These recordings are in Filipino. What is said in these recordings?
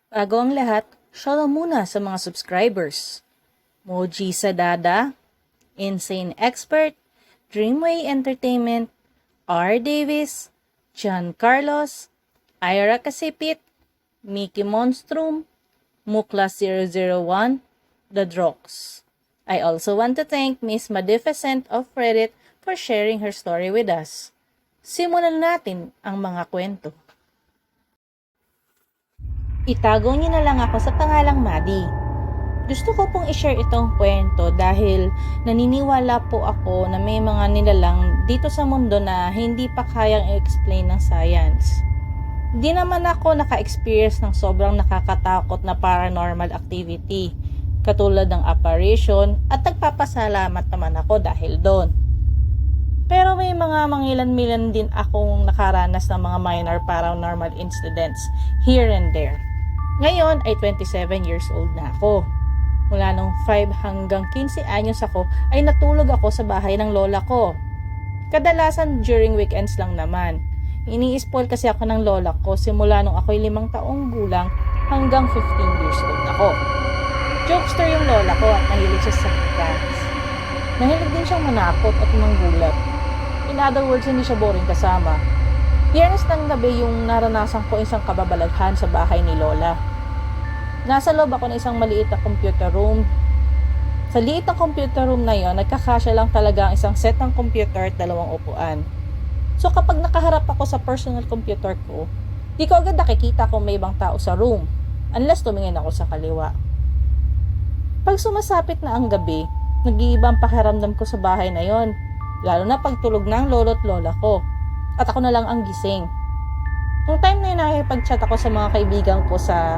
Bago ang lahat, shoutout muna sa mga subscribers. Moji Sadada, Insane Expert, Dreamway Entertainment, R. Davis, John Carlos, Ira Kasipit, Mickey Monstrum, Mukla001, The Drox. I also want to thank Miss Maleficent of Reddit for sharing her story with us. Simulan natin ang mga kwento. Itago niyo na lang ako sa pangalang Maddie. Gusto ko pong i-share itong kwento dahil naniniwala po ako na may mga nilalang dito sa mundo na hindi pa kayang i-explain ng science. Di naman ako naka-experience ng sobrang nakakatakot na paranormal activity, katulad ng apparition, at nagpapasalamat naman ako dahil doon. Pero may mga mangilan-milan din akong nakaranas ng mga minor paranormal incidents here and there. Ngayon ay 27 years old na ako. Mula nung 5 hanggang 15 anyos ako ay natulog ako sa bahay ng lola ko. Kadalasan during weekends lang naman. Ini-spoil kasi ako ng lola ko simula nung ako'y 5 taong gulang hanggang 15 years old ako. Jokester yung lola ko at mahilig siya sa cats. Mahilig din siyang manakot at manggulat. In other words, hindi siya boring kasama. Biyernes ng gabi yung naranasan ko isang kababalaghan sa bahay ni lola. Nasa loob ako ng isang maliit na computer room. Sa liit na computer room na yon, nagkakasya lang talaga ang isang set ng computer at 2 upuan. So kapag nakaharap ako sa personal computer ko, di ko agad nakikita kung may ibang tao sa room, unless tumingin ako sa kaliwa. Pag sumasapit na ang gabi, nag-iibang pakiramdam ko sa bahay na yon, lalo na pagtulog ng lolo at lola ko, at ako na lang ang gising. Nung time na yun, nakikipag-chat ako sa mga kaibigan ko sa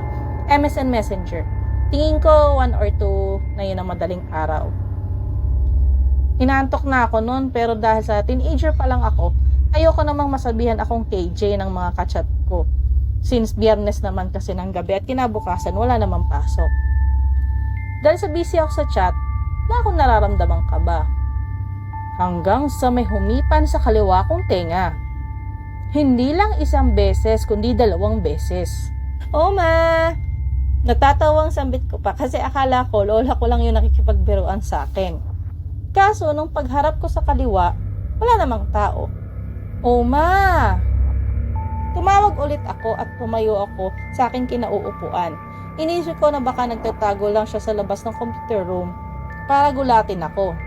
MSN Messenger. Tingin ko 1 or 2 na yun ang madaling araw. Inaantok na ako noon, pero dahil sa teenager pa lang ako, ayoko namang masabihan akong KJ ng mga kachat ko. Since biyernes naman kasi ng gabi at kinabukasan wala namang pasok. Dahil sa busy ako sa chat, na akong nararamdamang kaba. Hanggang sa may humipan sa kaliwa kong tenga. Hindi lang 1 beses, kundi 2 beses. Oma! Natatawang sambit ko pa kasi akala ko lola ko lang yung nakikipagbiruan sa akin. Kaso nung pagharap ko sa kaliwa, wala namang tao. Oma! Tumawag ulit ako at tumayo ako sa aking kinauupuan. Inisip ko na baka nagtatago lang siya sa labas ng computer room para gulatin ako.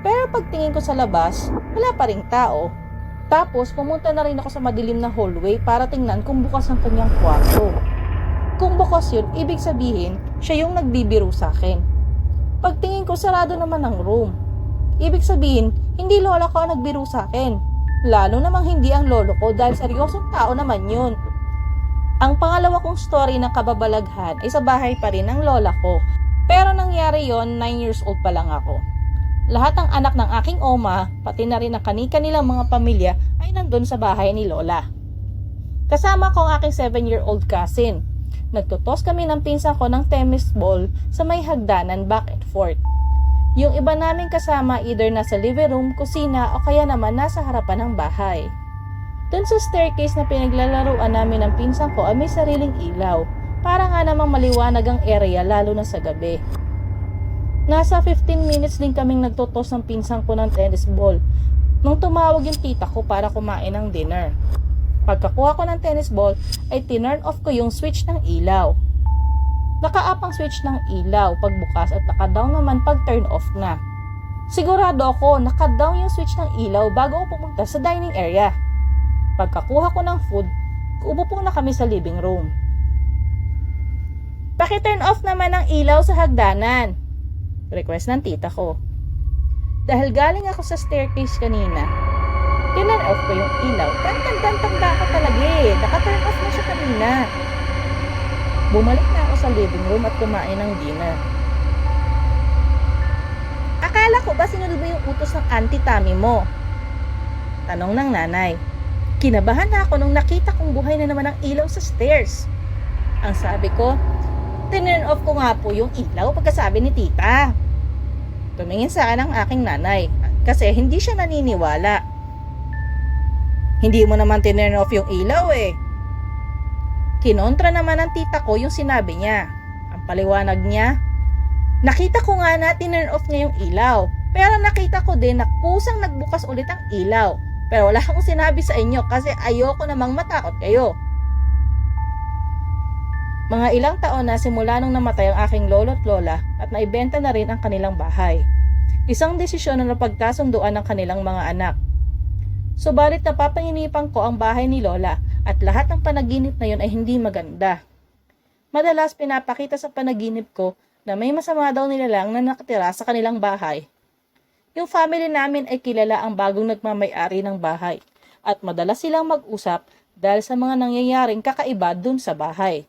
Pero pagtingin ko sa labas, wala pa ring tao. Tapos pumunta na rin ako sa madilim na hallway para tingnan kung bukas ang kanyang kwarto. Kung bukas yun, ibig sabihin, siya yung nagbibiro sa akin. Pagtingin ko, sarado naman ang room. Ibig sabihin, hindi lola ko ang nagbiro sa akin. Lalo namang hindi ang lolo ko dahil seryosong tao naman yun. Ang pangalawa kong story ng kababalaghan ay sa bahay pa rin ng lola ko. Pero nangyari yon 9 years old pa lang ako. Lahat ng anak ng aking oma, pati na rin ang kanilang mga pamilya ay nandun sa bahay ni lola. Kasama ko ang aking 7-year-old cousin. Nagtutos kami ng pinsan ko ng tennis ball sa may hagdanan back and forth. Yung iba naming kasama either nasa living room, kusina o kaya naman nasa harapan ng bahay. Dun sa staircase na pinaglalaruan namin ng pinsan ko ay may sariling ilaw, para nga namang maliwanag ang area lalo na sa gabi. Nasa 15 minutes din kaming nagtutos ng pinsan ko ng tennis ball nung tumawag yung tita ko para kumain ng dinner. Pagkakuha ko ng tennis ball ay tinurn off ko yung switch ng ilaw. Naka-up ang switch ng ilaw pagbukas at naka-down naman pag turn off na. Sigurado ako naka-down yung switch ng ilaw bago ako pumunta sa dining area. Pagkakuha ko ng food, uupo na kami sa living room. Paki-turn off naman ang ilaw sa hagdanan, request ng tita ko. Dahil galing ako sa staircase kanina, tinurn off ko yung ilaw. Tanda ako talaga eh. Naka-turn off na siya kanina. Bumalik na ako sa living room at kumain ng dinner. Akala ko ba sinunod mo yung utos ng auntie Tami mo? Tanong ng nanay. Kinabahan na ako nung nakita kong buhay na naman ang ilaw sa stairs. Ang sabi ko, tinurn off ko nga po yung ilaw pagkasabi ni tita. Tumingin sa akin ang aking nanay kasi hindi siya naniniwala. Hindi mo naman tinurn off yung ilaw eh. Kinontra naman ng tita ko yung sinabi niya. Ang paliwanag niya, nakita ko nga na tinurn off niya yung ilaw. Pero nakita ko din na kusang nagbukas ulit ang ilaw. Pero wala akong sinabi sa inyo kasi ayoko namang matakot kayo. Mga ilang taon na simula nung namatay ang aking lolo at lola at naibenta na rin ang kanilang bahay. Isang desisyon na napagkasunduan ng kanilang mga anak. Subalit napapanginipan ko ang bahay ni lola at lahat ng panaginip na yun ay hindi maganda. Madalas pinapakita sa panaginip ko na may masama daw nilalang na nakatira sa kanilang bahay. Yung family namin ay kilala ang bagong nagmamay-ari ng bahay at madalas silang mag-usap dahil sa mga nangyayaring kakaiba dun sa bahay.